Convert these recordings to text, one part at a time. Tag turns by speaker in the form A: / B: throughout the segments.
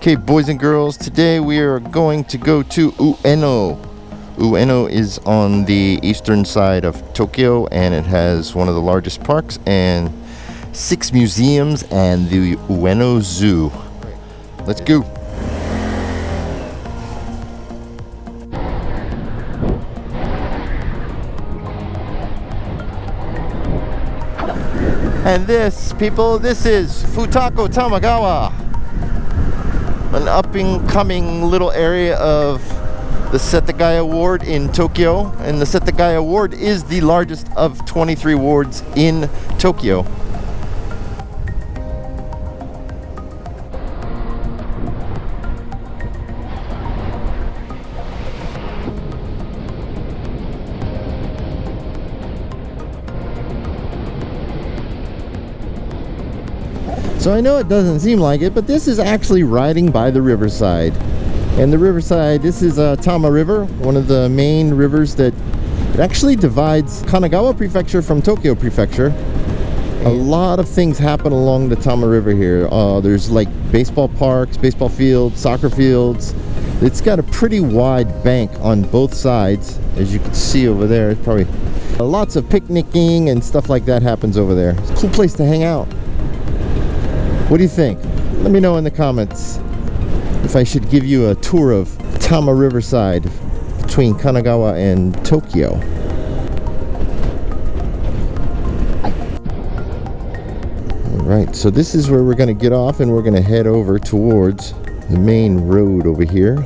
A: Okay, boys and girls, today we are going to go to Ueno. Ueno is on the eastern side of Tokyo, and it has one of the largest parks and 6 museums and the Ueno Zoo. Let's go. And this, people, this is Futako-Tamagawa, an up-and-coming little area of the Setagaya ward in Tokyo. And the Setagaya ward is the largest of 23 wards in Tokyo. So I know it doesn't seem like it, but this is actually riding by the riverside. And the riverside, this is Tama River, one of the main rivers that it actually divides Kanagawa Prefecture from Tokyo Prefecture. A lot of things happen along the Tama River here. There's like baseball parks, baseball fields, soccer fields. It's got a pretty wide bank on both sides, as you can see over there. It's probably lots of picnicking and stuff like that happens over there. It's a cool place to hang out. What do you think? Let me know in the comments if I should give you a tour of Tama Riverside between Kanagawa and Tokyo. Alright, so this is where we're going to get off, and we're going to head over towards the main road over here.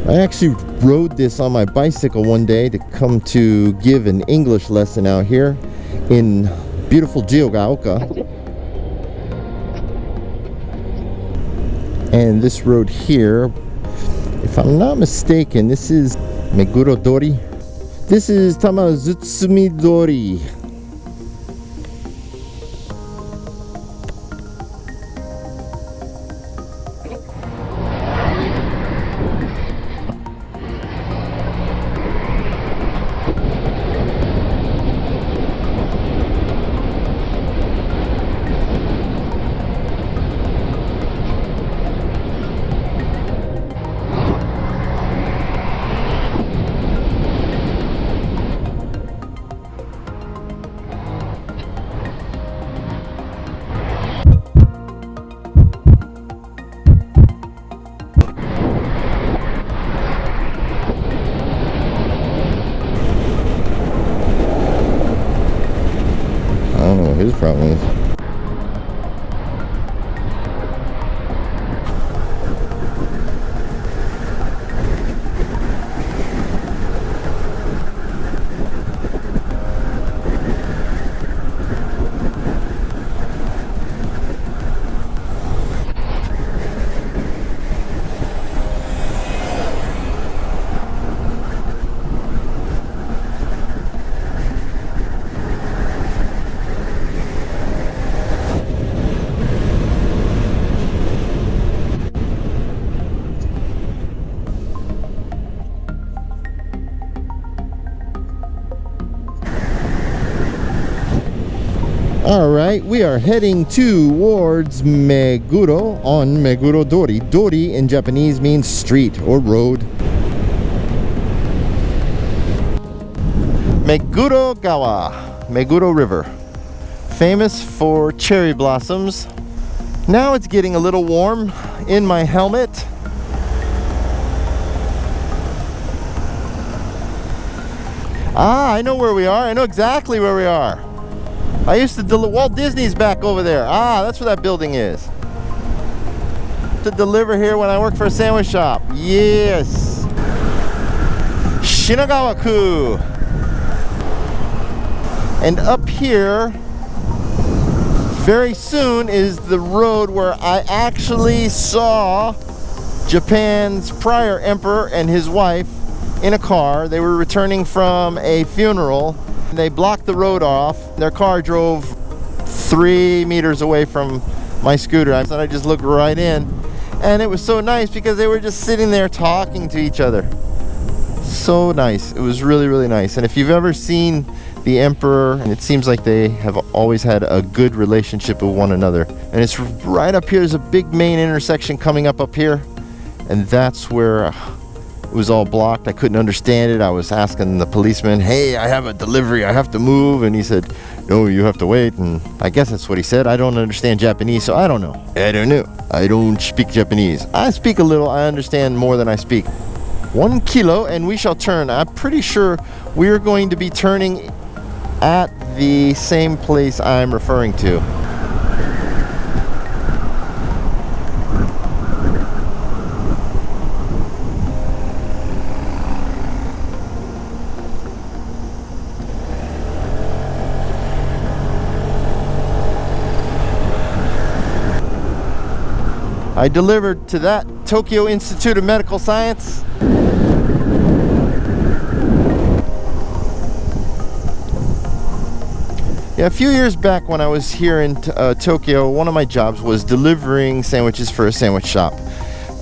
A: I actually rode this on my bicycle one day to come to give an English lesson out here in beautiful Jiyugaoka. And this road here, if I'm not mistaken, this is Meguro Dori. This is Tamazutsumi Dori. I don't know what his problem is. Alright, we are heading towards Meguro on Meguro Dori. Dori in Japanese means street or road. Meguro Gawa, Meguro River. Famous for cherry blossoms. Now it's getting a little warm in my helmet. Ah, I know where we are. I know exactly where we are. I used to Walt Disney's back over there. Ah, that's where that building is. To deliver here when I worked for a sandwich shop. Yes. Shinagawa-ku. And up here, very soon, is the road where I actually saw Japan's prior emperor and his wife in a car. They were returning from a funeral. They blocked the road off. Their car drove 3 meters away from my scooter. I just looked right in, and it was so nice because they were just sitting there talking to each other. So nice. It was really, really nice. And if you've ever seen the emperor, and it seems like they have always had a good relationship with one another. And it's right up here. There's a big main intersection coming up here. and that's where it was all blocked. I couldn't understand it. I was asking the policeman, hey, I have a delivery, I have to move, and he said, no, you have to wait. And I guess that's what he said. I don't understand Japanese, so I don't know. I don't know. I don't speak Japanese. I speak a little. I understand more than I speak. 1 kilo, and we shall turn. I'm pretty sure we're going to be turning at the same place I'm referring to. I delivered to that Tokyo Institute of Medical Science. Yeah, a few years back when I was here in Tokyo, one of my jobs was delivering sandwiches for a sandwich shop.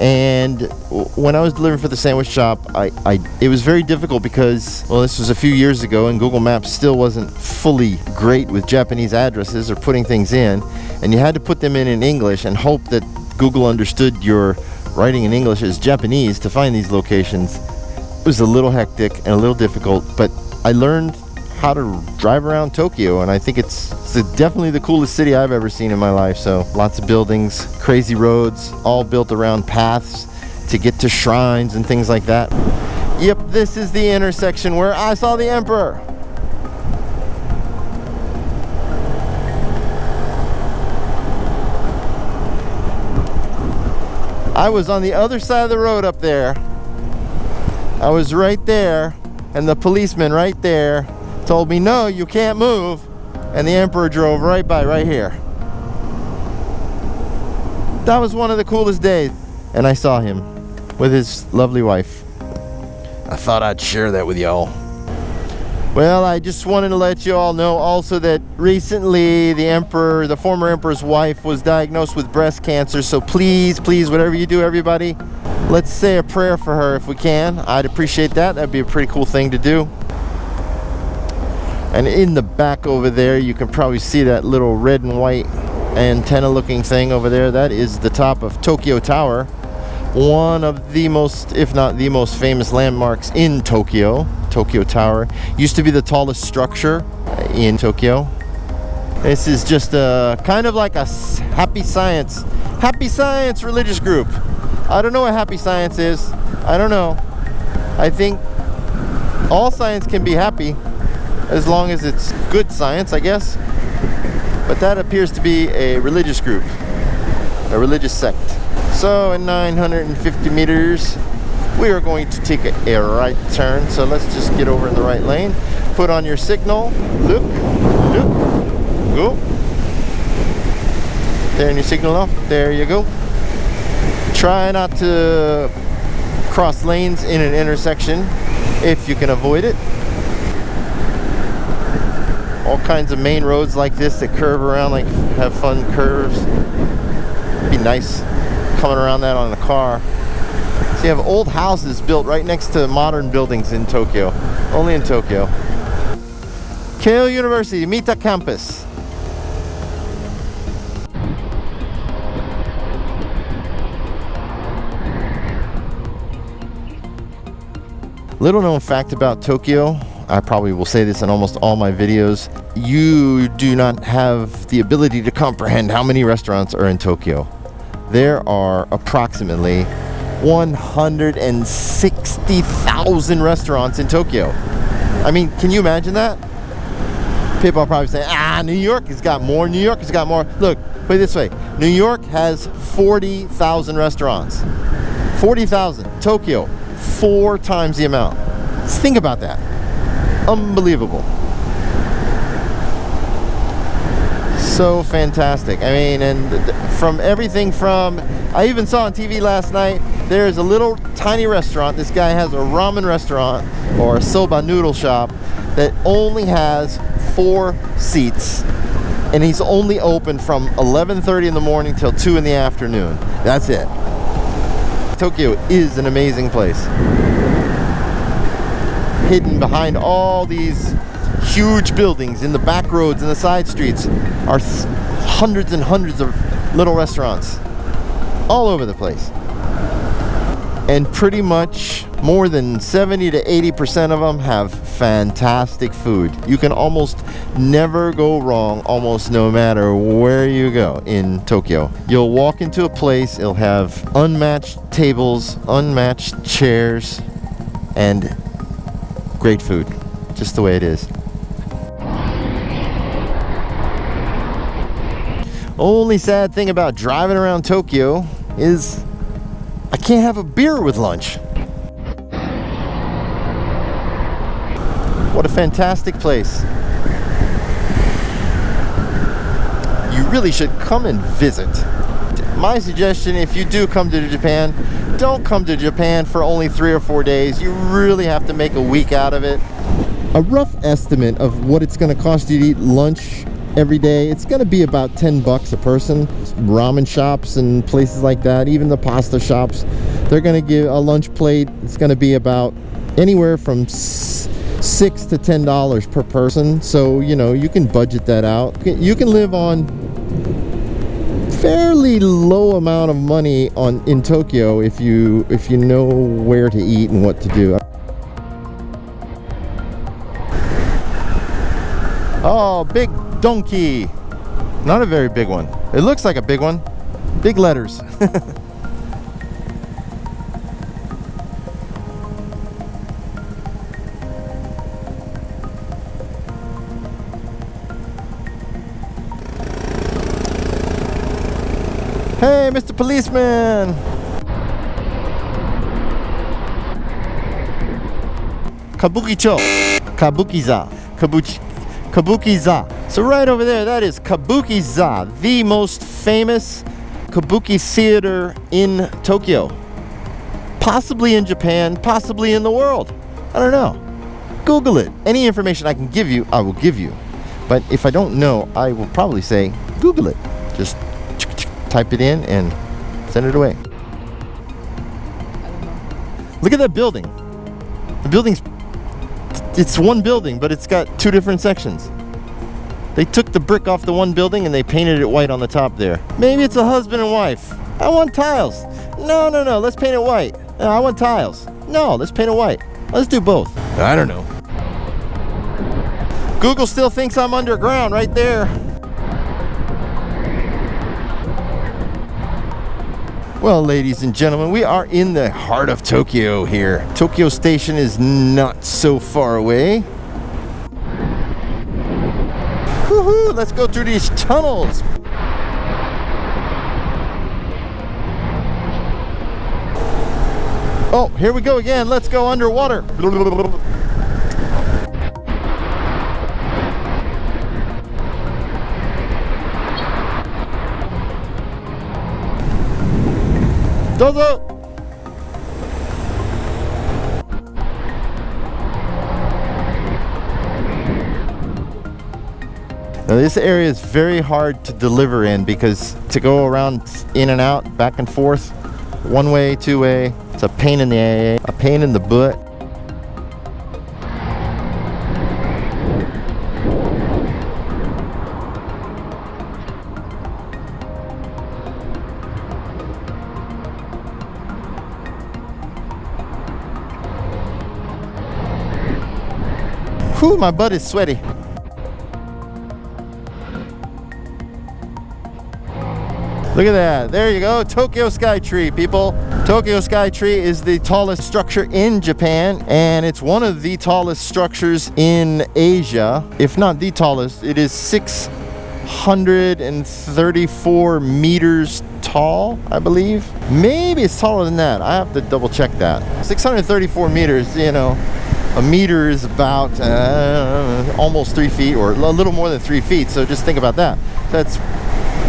A: And when I was delivering for the sandwich shop, it was very difficult because, well, this was a few years ago and Google Maps still wasn't fully great with Japanese addresses or putting things in. And you had to put them in English and hope that Google understood your writing in English as Japanese to find these locations. It was a little hectic and a little difficult, but I learned how to drive around Tokyo, and I think it's definitely the coolest city I've ever seen in my life. So lots of buildings, crazy roads, all built around paths to get to shrines and things like that. Yep, this is the intersection where I saw the Emperor. I was on the other side of the road up there. I was right there, and the policeman right there told me, no, you can't move. And the Emperor drove right by, right here. That was one of the coolest days. And I saw him with his lovely wife. I thought I'd share that with y'all. Well, I just wanted to let you all know also that recently the former emperor's wife was diagnosed with breast cancer. So please, whatever you do, everybody, let's say a prayer for her if we can. I'd appreciate that. That'd be a pretty cool thing to do. And in the back over there, you can probably see that little red and white antenna looking thing over there. That is the top of Tokyo Tower. One of the most, if not the most famous landmarks in Tokyo. Tokyo Tower used to be the tallest structure in Tokyo. This is just a kind of like a happy science religious group. I don't know what happy science is. I don't know. I think all science can be happy as long as it's good science, I guess. But that appears to be a religious group, a religious sect. So in 950 meters, we are going to take a right turn. So let's just get over in the right lane. Put on your signal. Look, go. Turn your signal off. There you go. Try not to cross lanes in an intersection if you can avoid it. All kinds of main roads like this that curve around, like have fun curves. It'd be nice coming around that on a car. So you have old houses built right next to modern buildings in Tokyo. Only in Tokyo. Keio University, Mita Campus. Little known fact about Tokyo, I probably will say this in almost all my videos, you do not have the ability to comprehend how many restaurants are in Tokyo. There are approximately 160,000 restaurants in Tokyo. I mean, can you imagine that? People are probably saying, New York has got more. New York has got more. Look, put it this way. New York has 40,000 restaurants. 40,000. Tokyo, 4 times the amount. Just think about that. Unbelievable. So fantastic. I mean, and from everything from, I even saw on TV last night, there's a little tiny restaurant. This guy has a ramen restaurant or a soba noodle shop that only has 4 seats, and he's only open from 11:30 in the morning till 2 in the afternoon. That's it. Tokyo is an amazing place. Hidden behind all these huge buildings, in the back roads and the side streets, are hundreds and hundreds of little restaurants all over the place. And pretty much more than 70 to 80% of them have fantastic food. You can almost never go wrong, almost no matter where you go in Tokyo. You'll walk into a place, it'll have unmatched tables, unmatched chairs, and great food. Just the way it is. Only sad thing about driving around Tokyo is I can't have a beer with lunch. What a fantastic place. You really should come and visit. My suggestion, if you do come to Japan, don't come to Japan for only 3 or 4 days. You really have to make a week out of it. A rough estimate of what it's going to cost you to eat lunch every day, it's going to be about $10 a person. Ramen shops and places like that, even the pasta shops, they're going to give a lunch plate. It's going to be about anywhere from $6 to $10 per person. So, you know, you can budget that out. You can live on fairly low amount of money in Tokyo if you know where to eat and what to do. Oh, big Donki. Not a very big one. It looks like a big one. Big letters. Hey, Mr. Policeman! Kabukicho. Kabukiza. Kabukiza. So right over there, that is Kabukiza, the most famous kabuki theater in Tokyo. Possibly in Japan, possibly in the world. I don't know. Google it. Any information I can give you, I will give you. But if I don't know, I will probably say, Google it. Just type it in and send it away. Look at that building. The building's, it's one building, but it's got 2 different sections. They took the brick off the one building and they painted it white on the top there. Maybe it's a husband and wife. I want tiles. No, let's paint it white. No, I want tiles. No, let's paint it white. Let's do both. I don't know. Google still thinks I'm underground right there. Well, ladies and gentlemen, we are in the heart of Tokyo here. Tokyo Station is not so far away. Woohoo! Let's go through these tunnels. Oh, here we go again. Let's go underwater. Dozo! Now this area is very hard to deliver in because to go around in and out, back and forth, one way, 2 way, it's a pain in the butt. Whew, my butt is sweaty. Look at that. There you go. Tokyo Skytree, people. Tokyo Skytree is the tallest structure in Japan, and it's one of the tallest structures in Asia. If not the tallest, it is 634 meters tall, I believe. Maybe it's taller than that. I have to double check that. 634 meters, you know. A meter is about almost 3 feet, or a little more than 3 feet. So just think about that. That's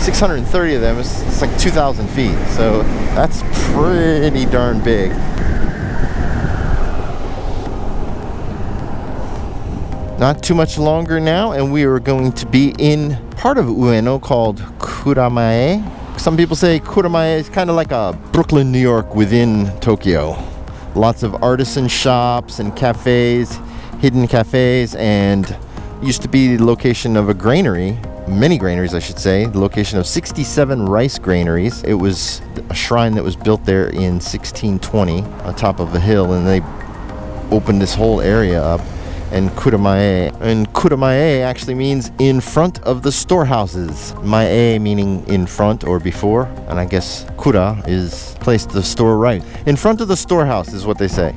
A: 630 of them. It's like 2,000 feet. So that's pretty darn big. Not too much longer now, and we are going to be in part of Ueno called Kuramae. Some people say Kuramae is kind of like a Brooklyn, New York within Tokyo. Lots of artisan shops and cafes, hidden cafes, and used to be the location of a granary many granaries, I should say, the location of 67 rice granaries. It was a shrine that was built there in 1620 on top of a hill, and they opened this whole area up. And Kuramae. And Kuramae actually means in front of the storehouses. Mae meaning in front or before. And I guess Kura is place to store rice. In front of the storehouse is what they say.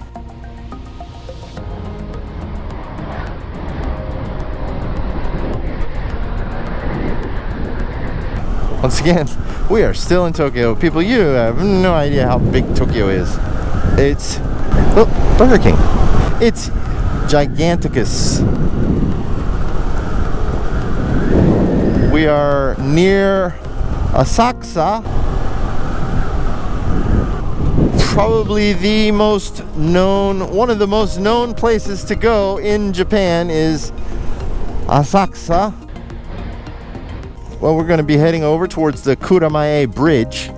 A: Once again, we are still in Tokyo. People, you have no idea how big Tokyo is. It's... Oh, Burger King. It's Giganticus. We are near Asakusa. Probably the most known, one of the most known places to go in Japan is Asakusa. Well, we're going to be heading over towards the Kuramae Bridge.